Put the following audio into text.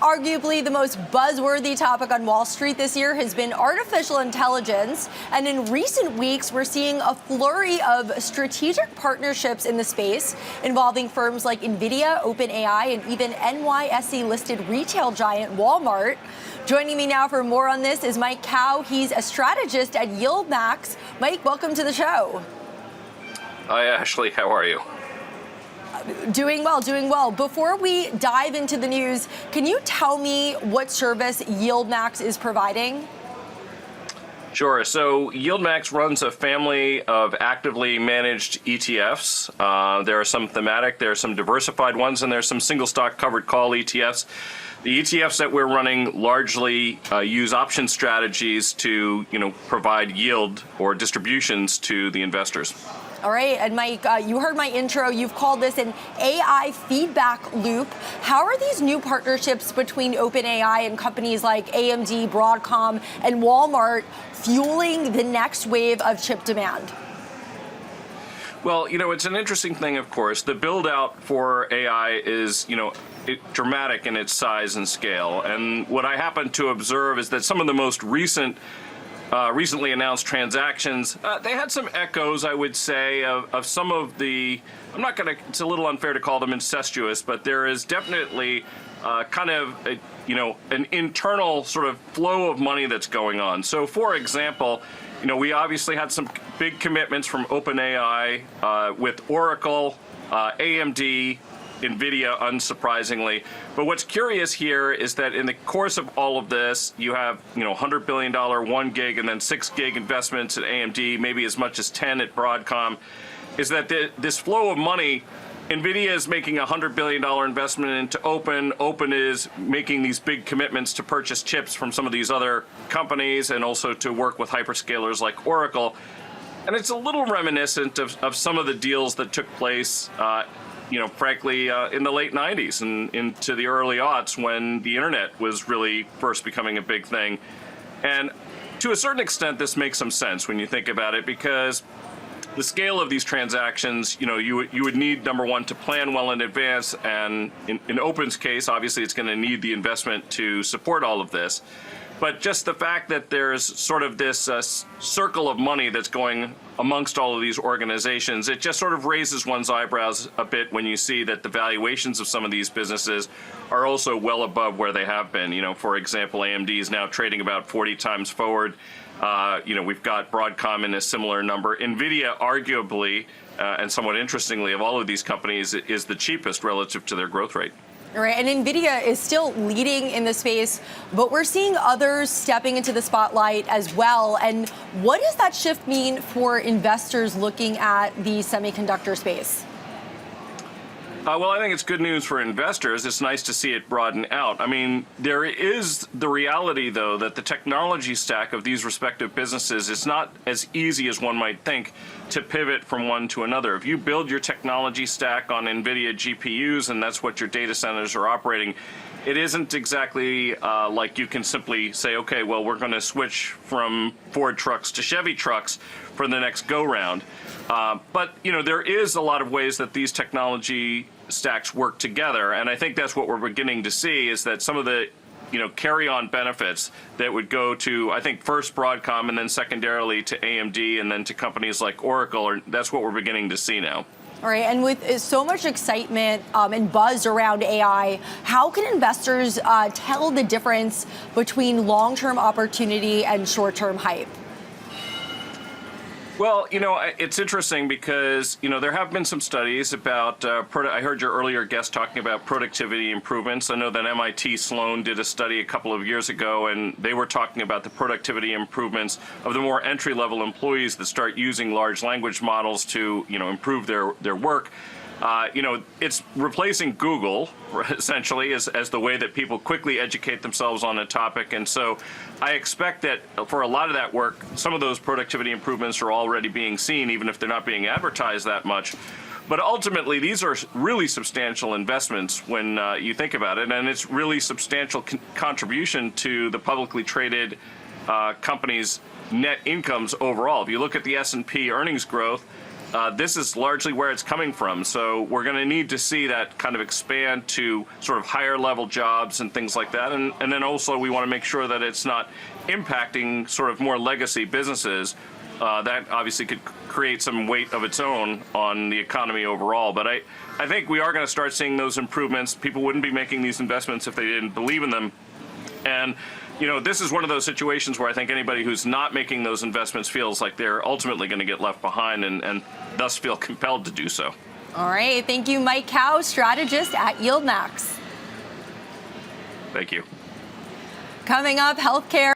Arguably the most buzzworthy topic on Wall Street this year has been artificial intelligence. And in recent weeks, we're seeing a flurry of strategic partnerships in the space involving firms like NVIDIA, OpenAI, and even NYSE-listed retail giant Walmart. Joining me now for more on this is Mike Cow. He's a strategist at YieldMax. Mike, welcome to the show. Hi, Ashley. How are you? Doing well, doing well. Before we dive into the news, can you tell me what service YieldMax is providing? Sure. So YieldMax runs a family of actively managed ETFs. There are some thematic, there are some diversified ones, and there's some single stock covered call ETFs. The ETFs that we're running largely use option strategies to, provide yield or distributions to the investors. All right, and Mike, you heard my intro. You've called this an AI feedback loop. How are these new partnerships between OpenAI and companies like AMD, Broadcom, and Walmart fueling the next wave of chip demand? Well, it's an interesting thing, of course. The build out for AI is, dramatic in its size and scale. And what I happen to observe is that some of the most recently announced transactions, they had some echoes, I would say, of some of the, it's a little unfair to call them incestuous, but there is definitely an internal sort of flow of money that's going on. So, for example, we obviously had some big commitments from OpenAI with Oracle, AMD, NVIDIA, unsurprisingly. But what's curious here is that in the course of all of this, you have, $100 billion 1 gig and then 6 gig investments at AMD, maybe as much as 10 at Broadcom, is that this flow of money, NVIDIA is making a $100 billion investment into Open. Open is making these big commitments to purchase chips from some of these other companies and also to work with hyperscalers like Oracle. And it's a little reminiscent of some of the deals that took place frankly, in the late 90s and into the early aughts when the internet was really first becoming a big thing. And to a certain extent, this makes some sense when you think about it, because the scale of these transactions, you would need, number one, to plan well in advance. And in Open's case, obviously, it's going to need the investment to support all of this. But just the fact that there's sort of this circle of money that's going amongst all of these organizations, it just sort of raises one's eyebrows a bit when you see that the valuations of some of these businesses are also well above where they have been. For example, AMD is now trading about 40 times forward. We've got Broadcom in a similar number. NVIDIA, arguably, and somewhat interestingly, of all of these companies, is the cheapest relative to their growth rate. All right, and NVIDIA is still leading in the space, but we're seeing others stepping into the spotlight as well. And what does that shift mean for investors looking at the semiconductor space? Well, I think it's good news for investors. It's nice to see it broaden out. I mean, there is the reality, though, that the technology stack of these respective businesses is not as easy as one might think to pivot from one to another. If you build your technology stack on NVIDIA GPUs and that's what your data centers are operating, it isn't exactly like you can simply say, okay, well, we're going to switch from Ford trucks to Chevy trucks for the next go-round. But, there is a lot of ways that these technology stacks work together, and I think that's what we're beginning to see, is that some of the carry-on benefits that would go to, I think, first Broadcom and then secondarily to AMD and then to companies like Oracle, that's what we're beginning to see now. All right, and with so much excitement and buzz around AI, how can investors tell the difference between long-term opportunity and short-term hype? Well, it's interesting because, there have been some studies about, I heard your earlier guest talking about productivity improvements. I know that MIT Sloan did a study a couple of years ago, and they were talking about the productivity improvements of the more entry-level employees that start using large language models to, improve their work. It's replacing Google, essentially, as the way that people quickly educate themselves on a topic. And so I expect that for a lot of that work, some of those productivity improvements are already being seen, even if they're not being advertised that much. But ultimately, these are really substantial investments when you think about it, and it's really substantial contribution to the publicly traded companies' net incomes overall. If you look at the S&P earnings growth, this is largely where it's coming from. So we're going to need to see that kind of expand to sort of higher level jobs and things like that. And then also we want to make sure that it's not impacting sort of more legacy businesses. That obviously could create some weight of its own on the economy overall. But I think we are going to start seeing those improvements. People wouldn't be making these investments if they didn't believe in them. And this is one of those situations where I think anybody who's not making those investments feels like they're ultimately going to get left behind and thus feel compelled to do so. All right. Thank you, Mike Cow, strategist at YieldMax. Thank you. Coming up, healthcare.